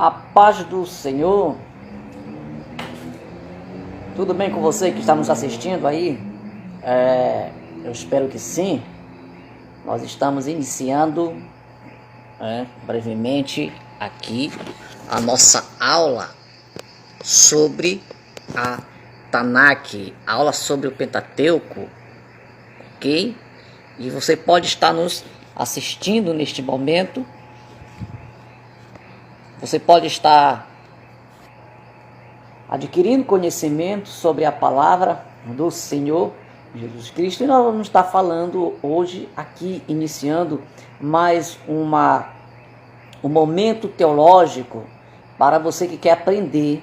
A paz do Senhor. Tudo bem com você que está nos assistindo aí? Eu espero que sim. Nós estamos iniciando brevemente aqui a nossa aula sobre a Tanakh, aula sobre o Pentateuco, ok? E você pode estar nos assistindo neste momento. Você pode estar adquirindo conhecimento sobre a palavra do Senhor Jesus Cristo. E nós vamos estar falando hoje aqui, iniciando mais um momento teológico para você que quer aprender,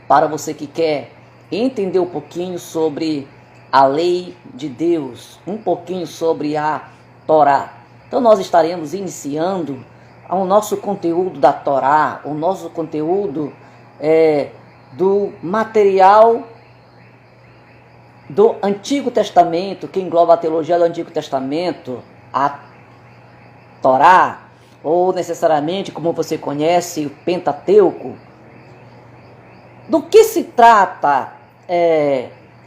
para você que quer entender um pouquinho sobre a lei de Deus, um pouquinho sobre a Torá. Então nós estaremos iniciando o nosso conteúdo da Torá, o nosso conteúdo do material do Antigo Testamento, que engloba a teologia do Antigo Testamento, a Torá, ou necessariamente, como você conhece, o Pentateuco. Do que se trata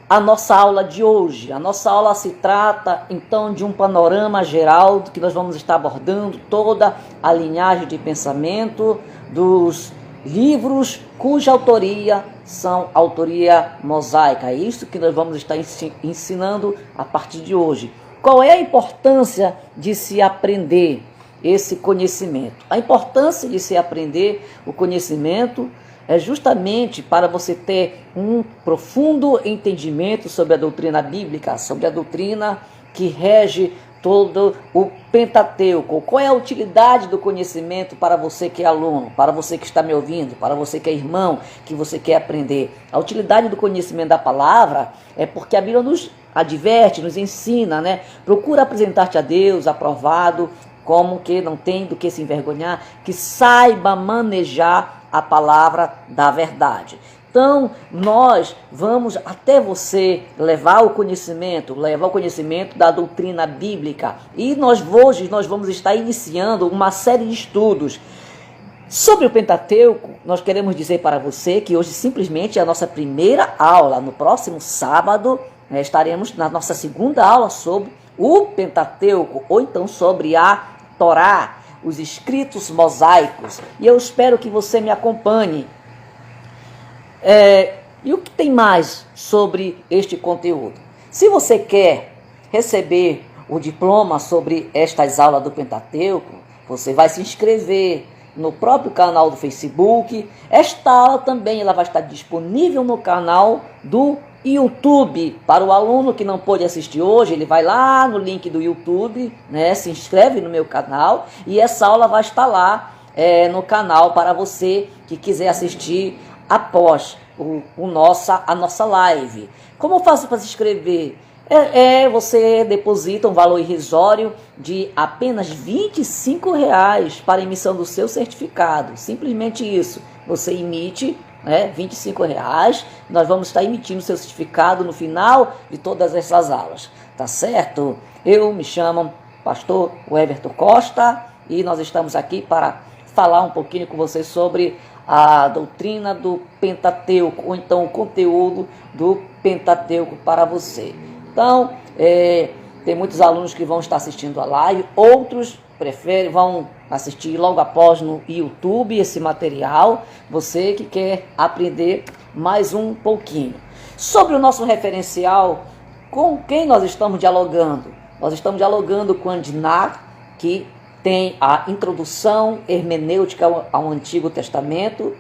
a nossa aula de hoje? A nossa aula se trata, então, de um panorama geral do que nós vamos estar abordando, toda a linhagem de pensamento dos livros cuja autoria são autoria mosaica. É isso que nós vamos estar ensinando a partir de hoje. Qual é a importância de se aprender esse conhecimento? A importância de se aprender o conhecimento é justamente para você ter um profundo entendimento sobre a doutrina bíblica, sobre a doutrina que rege todo o Pentateuco. Qual é a utilidade do conhecimento para você que é aluno, para você que está me ouvindo, para você que é irmão, que você quer aprender? A utilidade do conhecimento da palavra é porque a Bíblia nos adverte, nos ensina, né? Procura apresentar-te a Deus aprovado, como que não tem do que se envergonhar, que saiba manejar a palavra da verdade. Então, nós vamos até você levar o conhecimento da doutrina bíblica. E hoje nós vamos estar iniciando uma série de estudos sobre o Pentateuco. Nós queremos dizer para você que hoje simplesmente é a nossa primeira aula. No próximo sábado, estaremos na nossa segunda aula sobre o Pentateuco, ou então sobre a Torá, os escritos mosaicos. E eu espero que você me acompanhe. E o que tem mais sobre este conteúdo? Se você quer receber o diploma sobre estas aulas do Pentateuco, você vai se inscrever no próprio canal do Facebook. Esta aula também ela vai estar disponível no canal do YouTube. Para o aluno que não pôde assistir hoje, ele vai lá no link do YouTube, se inscreve no meu canal e essa aula vai estar lá no canal para você que quiser assistir após a nossa live. Como eu faço para se inscrever? Você deposita um valor irrisório de apenas R$25 para a emissão do seu certificado. Simplesmente isso. Você emite R$25. Nós vamos estar emitindo seu certificado no final de todas essas aulas. Tá certo? Eu me chamo Pastor Everton Costa e nós estamos aqui para falar um pouquinho com você sobre a doutrina do Pentateuco, ou então o conteúdo do Pentateuco para você. Então, tem muitos alunos que vão estar assistindo a live, outros vão assistir logo após no YouTube esse material. Você que quer aprender mais um pouquinho. Sobre o nosso referencial, com quem nós estamos dialogando? Nós estamos dialogando com Andinach, que tem a introdução hermenêutica ao Antigo Testamento.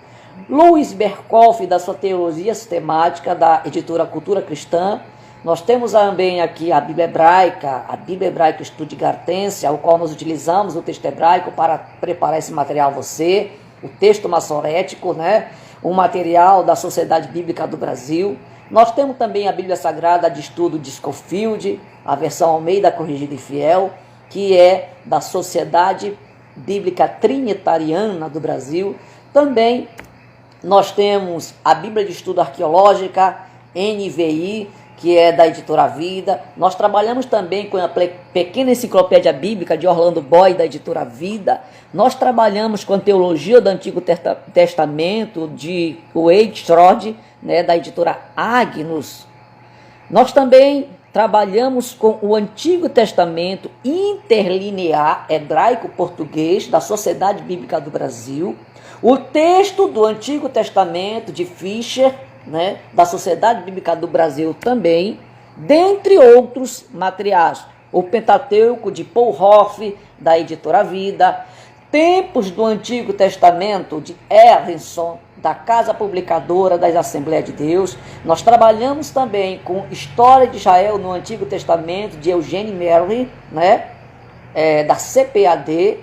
Louis Berkhof, da sua teologia sistemática, da editora Cultura Cristã. Nós temos também aqui a Bíblia Hebraica Stuttgartense, ao qual nós utilizamos o texto hebraico para preparar esse material a você. O texto maçorético, o material da Sociedade Bíblica do Brasil. Nós temos também a Bíblia Sagrada de Estudo de Scofield, a versão Almeida Corrigida e Fiel, que é da Sociedade Bíblica Trinitariana do Brasil. Também nós temos a Bíblia de Estudo Arqueológica, NVI, que é da Editora Vida. Nós trabalhamos também com a pequena enciclopédia bíblica de Orlando Boy, da Editora Vida. Nós trabalhamos com a teologia do Antigo Testamento, de Wade Strode, né, da Editora Agnus. Nós também trabalhamos com o Antigo Testamento interlinear hebraico-português da Sociedade Bíblica do Brasil, o texto do Antigo Testamento de Fischer, né, da Sociedade Bíblica do Brasil também, dentre outros materiais. O Pentateuco de Paul Hoff, da Editora Vida, Tempos do Antigo Testamento de Erlinson, da Casa Publicadora das Assembleias de Deus. Nós trabalhamos também com História de Israel no Antigo Testamento de Eugene Merrill, né, da CPAD,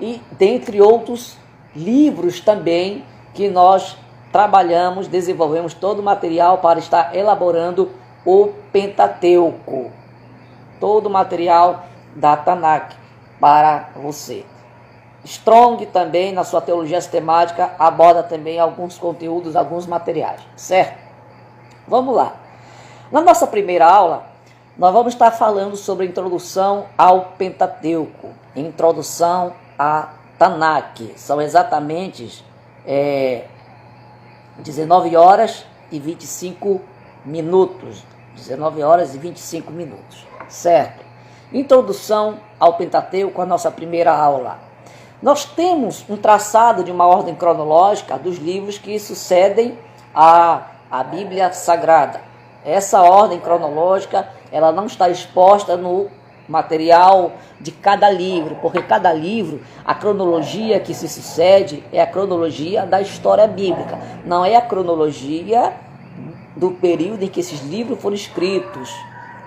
e dentre outros livros também que nós trabalhamos, desenvolvemos todo o material para estar elaborando o Pentateuco, todo o material da Tanakh para você. Strong também, na sua teologia sistemática, aborda também alguns conteúdos, alguns materiais, certo? Vamos lá. Na nossa primeira aula, nós vamos estar falando sobre a introdução ao Pentateuco, introdução à Tanakh. São exatamente 19 horas e 25 minutos. 19 horas e 25 minutos, certo? Introdução ao Pentateuco, a nossa primeira aula. Nós temos um traçado de uma ordem cronológica dos livros que sucedem à Bíblia Sagrada. Essa ordem cronológica, ela não está exposta no material de cada livro, porque cada livro, a cronologia que se sucede é a cronologia da história bíblica, não é a cronologia do período em que esses livros foram escritos.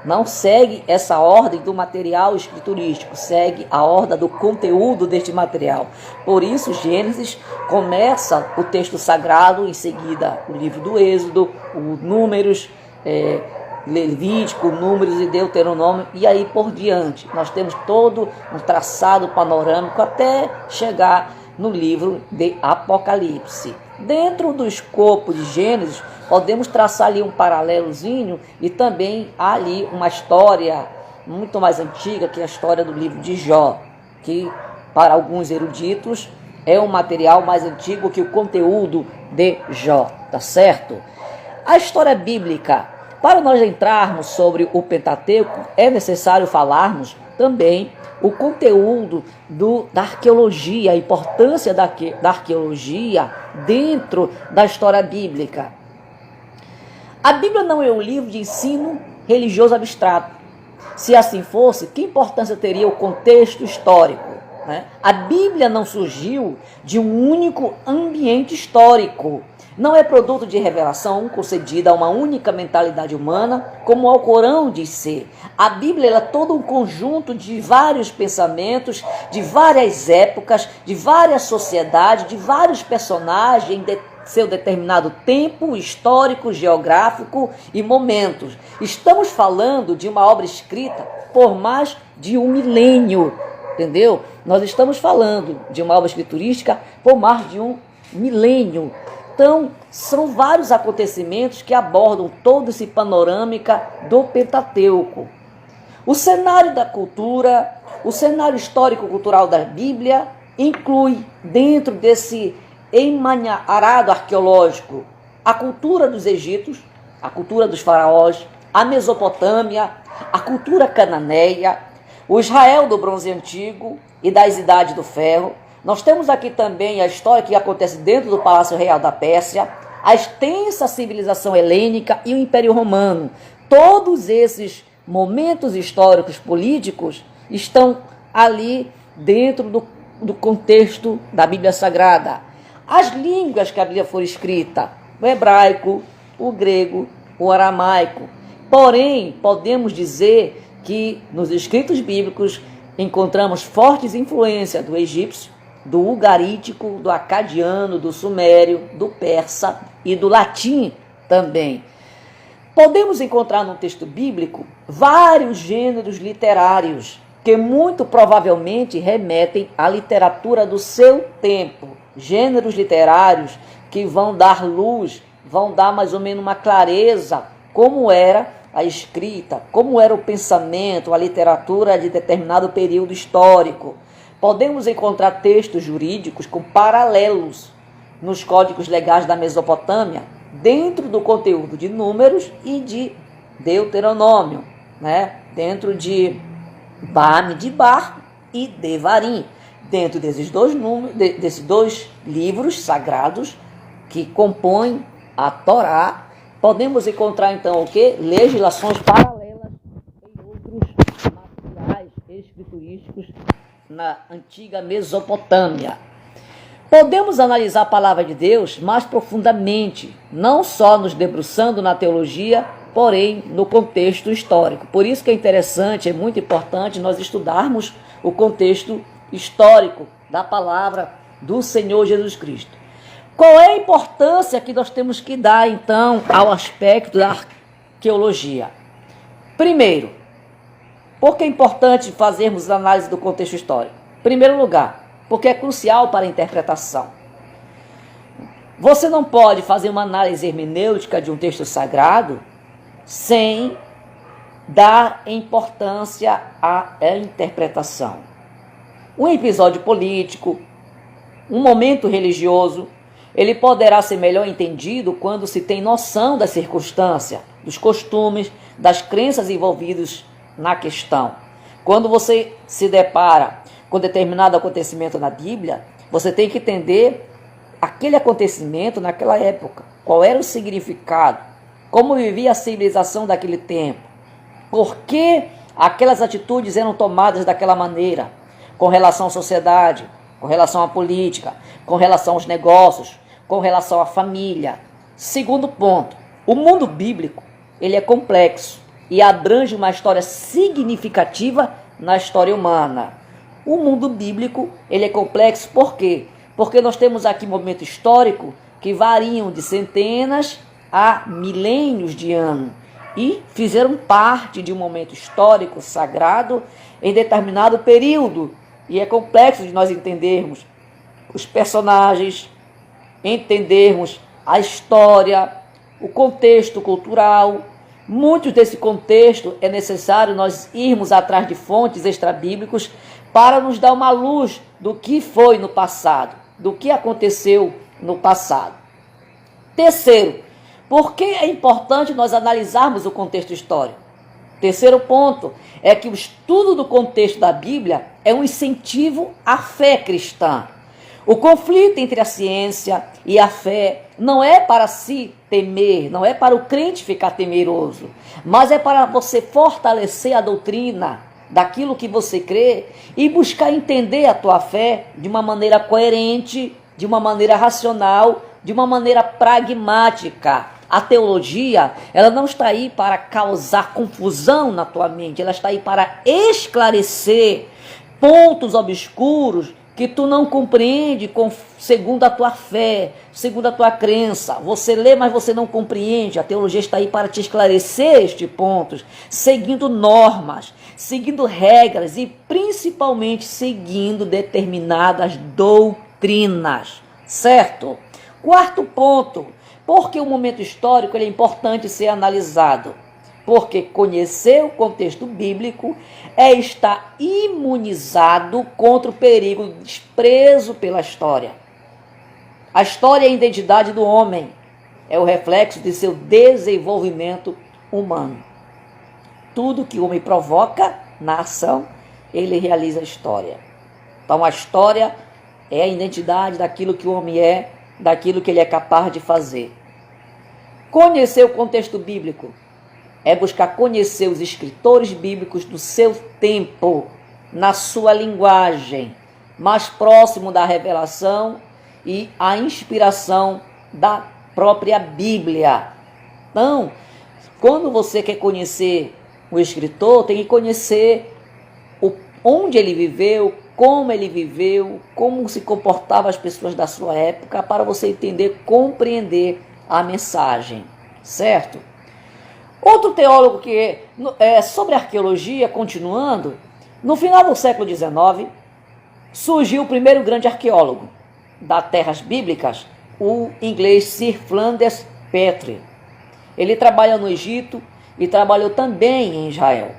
Não segue essa ordem do material escriturístico, segue a ordem do conteúdo deste material. Por isso, Gênesis começa o texto sagrado, em seguida o livro do Êxodo, o Números, Levítico, Números e Deuteronômio, e aí por diante. Nós temos todo um traçado panorâmico até chegar no livro de Apocalipse. Dentro do escopo de Gênesis, podemos traçar ali um paralelozinho e também há ali uma história muito mais antiga, que é a história do livro de Jó, que para alguns eruditos é um material mais antigo que o conteúdo de Jó, tá certo? A história bíblica, para nós entrarmos sobre o Pentateuco, é necessário falarmos também o conteúdo da arqueologia, a importância da arqueologia dentro da história bíblica. A Bíblia não é um livro de ensino religioso abstrato. Se assim fosse, que importância teria o contexto histórico, né? A Bíblia não surgiu de um único ambiente histórico. Não é produto de revelação concedida a uma única mentalidade humana, como o Alcorão diz ser. A Bíblia é todo um conjunto de vários pensamentos, de várias épocas, de várias sociedades, de vários personagens de seu determinado tempo histórico, geográfico e momentos. Estamos falando de uma obra escrita por mais de um milênio, entendeu? Nós estamos falando de uma obra escriturística por mais de um milênio. Então, são vários acontecimentos que abordam todo esse panorâmica do Pentateuco. O cenário da cultura, o cenário histórico-cultural da Bíblia inclui, dentro desse emaranhado arqueológico, a cultura dos egípcios, a cultura dos faraós, a Mesopotâmia, a cultura cananeia, o Israel do Bronze Antigo e das Idades do Ferro. Nós temos aqui também a história que acontece dentro do Palácio Real da Pérsia, a extensa civilização helênica e o Império Romano. Todos esses momentos históricos políticos estão ali dentro do contexto da Bíblia Sagrada. As línguas que a Bíblia foi escrita, o hebraico, o grego, o aramaico. Porém, podemos dizer que nos escritos bíblicos encontramos fortes influências do egípcio, do ugarítico, do acadiano, do sumério, do persa e do latim também. Podemos encontrar no texto bíblico vários gêneros literários que muito provavelmente remetem à literatura do seu tempo. Gêneros literários que vão dar luz, vão dar mais ou menos uma clareza como era a escrita, como era o pensamento, a literatura de determinado período histórico. Podemos encontrar textos jurídicos com paralelos nos códigos legais da Mesopotâmia, dentro do conteúdo de Números e de Deuteronômio, né? Dentro de Bamidbar e Devarim, dentro desses dois livros sagrados que compõem a Torá, podemos encontrar então o que? Legislações paralelas em outros materiais escriturísticos na antiga Mesopotâmia. Podemos analisar a palavra de Deus mais profundamente, não só nos debruçando na teologia, porém no contexto histórico. Por isso que é interessante, é muito importante nós estudarmos o contexto histórico da palavra do Senhor Jesus Cristo. Qual é a importância que nós temos que dar, então, ao aspecto da arqueologia? Primeiro, por que é importante fazermos análise do contexto histórico? Em primeiro lugar, porque é crucial para a interpretação. Você não pode fazer uma análise hermenêutica de um texto sagrado sem dar importância à interpretação. Um episódio político, um momento religioso, ele poderá ser melhor entendido quando se tem noção da circunstância, dos costumes, das crenças envolvidas na questão. Quando você se depara com determinado acontecimento na Bíblia, você tem que entender aquele acontecimento naquela época, qual era o significado, como vivia a civilização daquele tempo, por que aquelas atitudes eram tomadas daquela maneira, com relação à sociedade, com relação à política, com relação aos negócios, com relação à família. Segundo ponto, o mundo bíblico, ele é complexo e abrange uma história significativa na história humana. O mundo bíblico, ele é complexo por quê? Porque nós temos aqui momento histórico que variam de centenas a milênios de anos e fizeram parte de um momento histórico sagrado em determinado período. E é complexo de nós entendermos os personagens, entendermos a história, o contexto cultural. Muito desse contexto é necessário nós irmos atrás de fontes extrabíblicos para nos dar uma luz do que foi no passado, do que aconteceu no passado. Terceiro, por que é importante nós analisarmos o contexto histórico? Terceiro ponto é que o estudo do contexto da Bíblia é um incentivo à fé cristã. O conflito entre a ciência e a fé não é para se temer, não é para o crente ficar temeroso, mas é para você fortalecer a doutrina daquilo que você crê e buscar entender a tua fé de uma maneira coerente, de uma maneira racional, de uma maneira pragmática. A teologia, ela não está aí para causar confusão na tua mente, ela está aí para esclarecer pontos obscuros que tu não compreende segundo a tua fé, segundo a tua crença. Você lê, mas você não compreende. A teologia está aí para te esclarecer estes pontos, seguindo normas, seguindo regras e principalmente seguindo determinadas doutrinas, certo? Quarto ponto, porque o momento histórico ele é importante ser analisado. Porque conhecer o contexto bíblico é estar imunizado contra o perigo do desprezo pela história. A história é a identidade do homem, é o reflexo de seu desenvolvimento humano. Tudo que o homem provoca na ação, ele realiza a história. Então a história é a identidade daquilo que o homem é, daquilo que ele é capaz de fazer. Conhecer o contexto bíblico é buscar conhecer os escritores bíblicos do seu tempo, na sua linguagem, mais próximo da revelação e a inspiração da própria Bíblia. Então, quando você quer conhecer o escritor, tem que conhecer onde ele viveu, como se comportavam as pessoas da sua época, para você entender, compreender a mensagem, certo? Outro teólogo que sobre arqueologia, continuando, no final do século XIX, surgiu o primeiro grande arqueólogo das terras bíblicas, o inglês Sir Flanders Petrie. Ele trabalha no Egito e trabalhou também em Israel.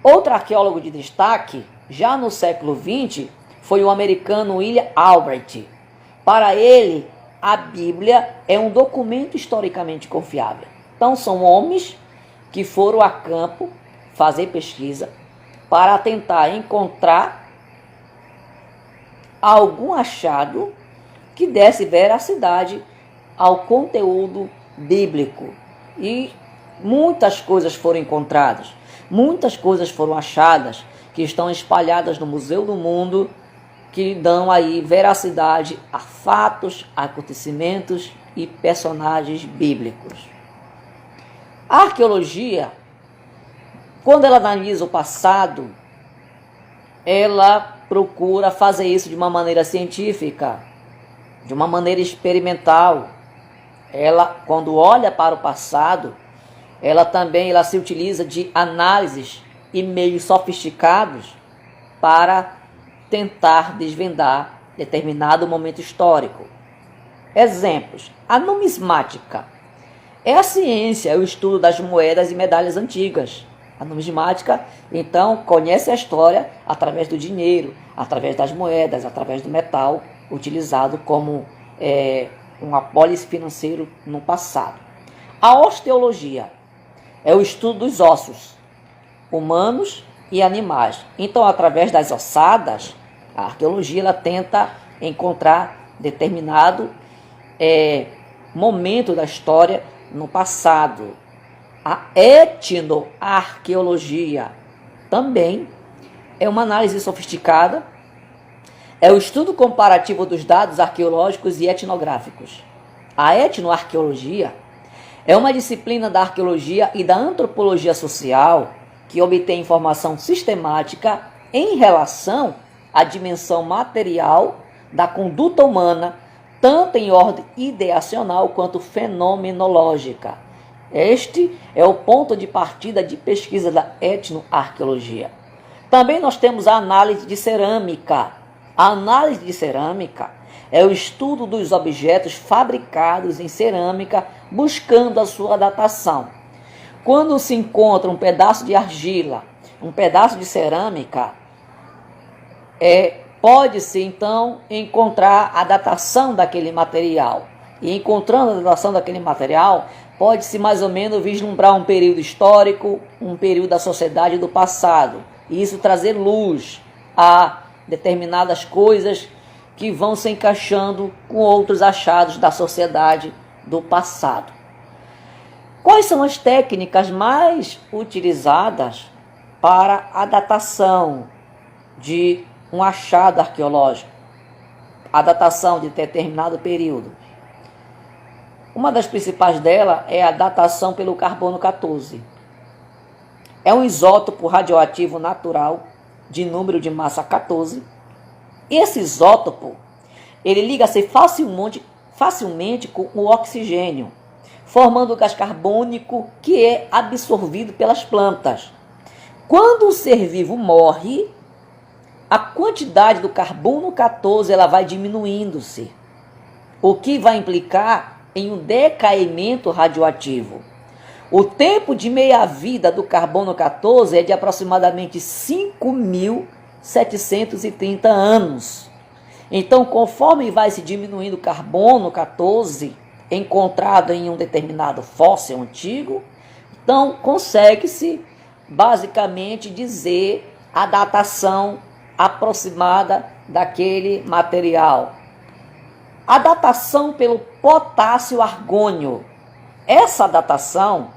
Outro arqueólogo de destaque, já no século XX, foi o americano William Albright. Para ele, a Bíblia é um documento historicamente confiável. Então, são homens que foram a campo fazer pesquisa para tentar encontrar algum achado que desse veracidade ao conteúdo bíblico. E muitas coisas foram encontradas, muitas coisas foram achadas, que estão espalhadas no Museu do Mundo, que dão aí veracidade a fatos, acontecimentos e personagens bíblicos. A arqueologia, quando ela analisa o passado, ela procura fazer isso de uma maneira científica, de uma maneira experimental. Ela, quando olha para o passado, ela se utiliza de análises e meios sofisticados para tentar desvendar determinado momento histórico. Exemplos: a numismática é a ciência, é o estudo das moedas e medalhas antigas. A numismática, então, conhece a história através do dinheiro, através das moedas, através do metal utilizado como um apólice financeiro no passado. A osteologia é o estudo dos ossos humanos e animais. Então, através das ossadas, a arqueologia ela tenta encontrar determinado momento da história no passado. A etnoarqueologia também é uma análise sofisticada, é o estudo comparativo dos dados arqueológicos e etnográficos. A etnoarqueologia é uma disciplina da arqueologia e da antropologia social que obtém informação sistemática em relação à dimensão material da conduta humana, tanto em ordem ideacional quanto fenomenológica. Este é o ponto de partida de pesquisa da etnoarqueologia. Também nós temos a análise de cerâmica. A análise de cerâmica é o estudo dos objetos fabricados em cerâmica, buscando a sua datação. Quando se encontra um pedaço de argila, um pedaço de cerâmica, pode-se então encontrar a datação daquele material. E encontrando a datação daquele material, pode-se mais ou menos vislumbrar um período histórico, um período da sociedade do passado. E isso trazer luz a determinadas coisas que vão se encaixando com outros achados da sociedade do passado. Quais são as técnicas mais utilizadas para a datação de um achado arqueológico? A datação de determinado período. Uma das principais dela é a datação pelo carbono 14. É um isótopo radioativo natural de número de massa 14. Esse isótopo, ele liga-se facilmente com o oxigênio, formando o gás carbônico que é absorvido pelas plantas. Quando o ser vivo morre, a quantidade do carbono 14 ela vai diminuindo-se, o que vai implicar em um decaimento radioativo. O tempo de meia-vida do carbono 14 é de aproximadamente 5.730 anos. Então, conforme vai se diminuindo o carbono 14 encontrado em um determinado fóssil antigo, então consegue-se basicamente dizer a datação aproximada daquele material. A datação pelo potássio argônio. Essa datação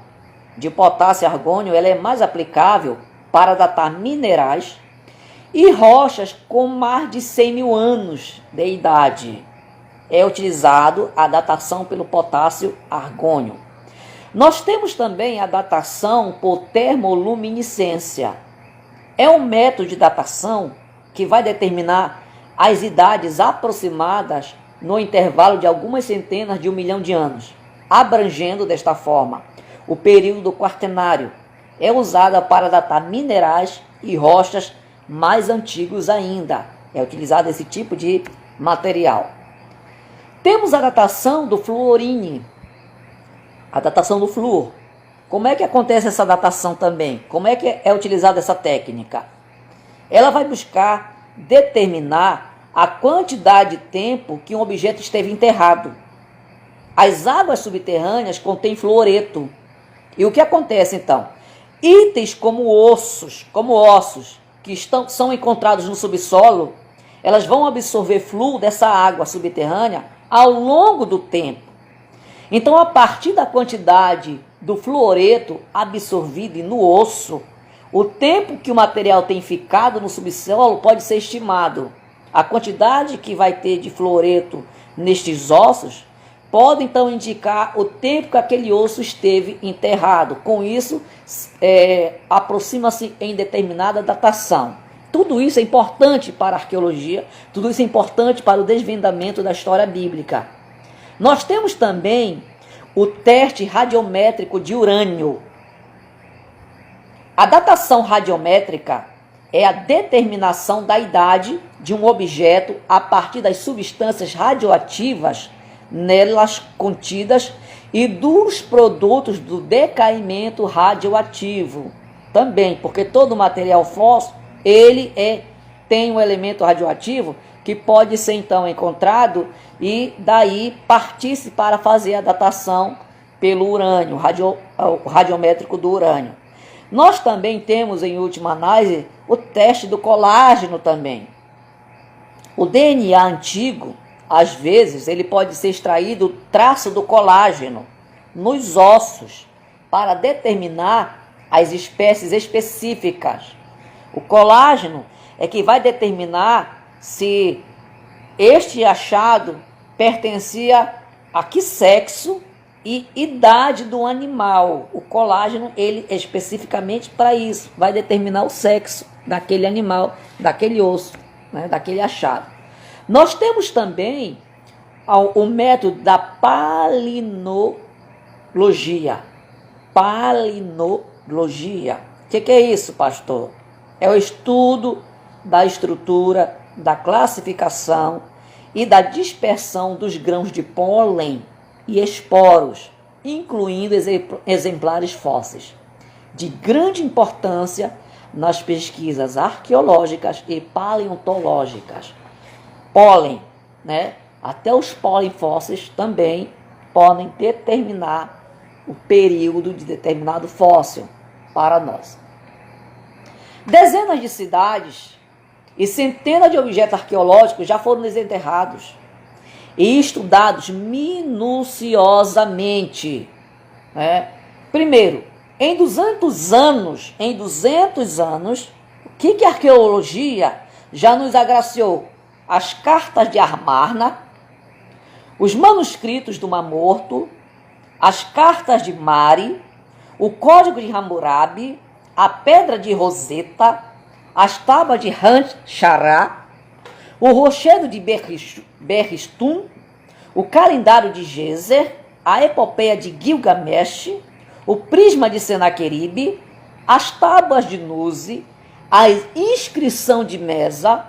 de potássio argônio ela é mais aplicável para datar minerais e rochas com mais de 100 mil anos de idade. É utilizado a datação pelo potássio argônio. Nós temos também a datação por termoluminescência. É um método de datação que vai determinar as idades aproximadas no intervalo de algumas centenas de 1 milhão de anos, abrangendo desta forma o período quaternário. É usada para datar minerais e rochas mais antigos ainda. É utilizado esse tipo de material. Temos a datação do fluorine, a datação do flúor. Como é que acontece essa datação também? Como é que é utilizada essa técnica? Ela vai buscar determinar a quantidade de tempo que um objeto esteve enterrado. As águas subterrâneas contêm fluoreto. E o que acontece então? Itens como ossos que são encontrados no subsolo, elas vão absorver fluo dessa água subterrânea ao longo do tempo. Então, a partir da quantidade do fluoreto absorvido no osso, o tempo que o material tem ficado no subsolo pode ser estimado. A quantidade que vai ter de fluoreto nestes ossos pode então indicar o tempo que aquele osso esteve enterrado. Com isso, aproxima-se em determinada datação. Tudo isso é importante para a arqueologia, tudo isso é importante para o desvendamento da história bíblica. Nós temos também o teste radiométrico de urânio. A datação radiométrica é a determinação da idade de um objeto a partir das substâncias radioativas nelas contidas e dos produtos do decaimento radioativo. Também, porque todo material fóssil, tem um elemento radioativo que pode ser então encontrado e daí partir-se para fazer a datação pelo urânio, o radiométrico do urânio. Nós também temos, em última análise, o teste do colágeno também. O DNA antigo, às vezes, ele pode ser extraído do traço do colágeno nos ossos para determinar as espécies específicas. O colágeno é que vai determinar se este achado pertencia a que sexo e idade do animal. O colágeno, ele é especificamente para isso, vai determinar o sexo daquele animal, daquele osso, né, daquele achado. Nós temos também o método da palinologia. Palinologia. O que é isso, pastor? É o estudo da estrutura, da classificação e da dispersão dos grãos de pólen e esporos, incluindo exemplares fósseis, de grande importância nas pesquisas arqueológicas e paleontológicas. Pólen, né? Até os pólen fósseis também podem determinar o período de determinado fóssil para nós. Dezenas de cidades e centenas de objetos arqueológicos já foram desenterrados e estudados minuciosamente. Né? Primeiro, em 200 anos, o que a arqueologia já nos agraciou? As cartas de Amarna, os manuscritos do Mar Morto, as cartas de Mari, o Código de Hammurabi, a Pedra de Roseta, as tábuas de Han-Chará, o Rochedo de Berristum, o calendário de Gezer, a epopeia de Gilgamesh, o prisma de Senaqueribe, as tábuas de Nuzi, a inscrição de Mesa,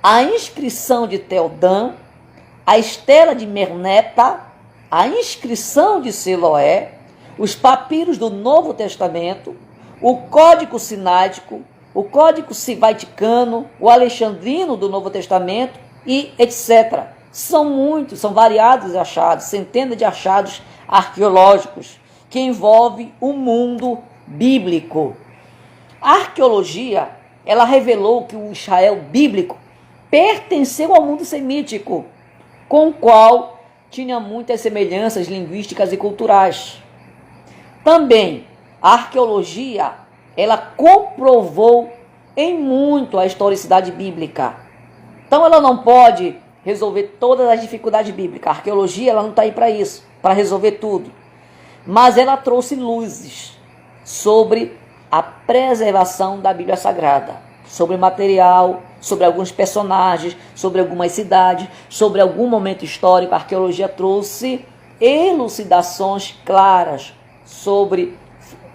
a inscrição de Teldã, a estela de Merneptah, a inscrição de Siloé, os papiros do Novo Testamento, o Código Sinático, o Código Vaticano, o Alexandrino do Novo Testamento e etc. São muitos, são variados achados, centenas de achados arqueológicos que envolvem o mundo bíblico. A arqueologia, ela revelou que o Israel bíblico pertenceu ao mundo semítico, com o qual tinha muitas semelhanças linguísticas e culturais. Também a arqueologia, ela comprovou em muito a historicidade bíblica. Então ela não pode resolver todas as dificuldades bíblicas. A arqueologia, ela não está aí para isso, para resolver tudo. Mas ela trouxe luzes sobre a preservação da Bíblia Sagrada, sobre material, sobre alguns personagens, sobre algumas cidades, sobre algum momento histórico. A arqueologia trouxe elucidações claras sobre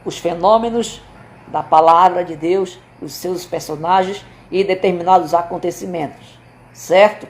os fenômenos da palavra de Deus, os seus personagens e determinados acontecimentos, certo?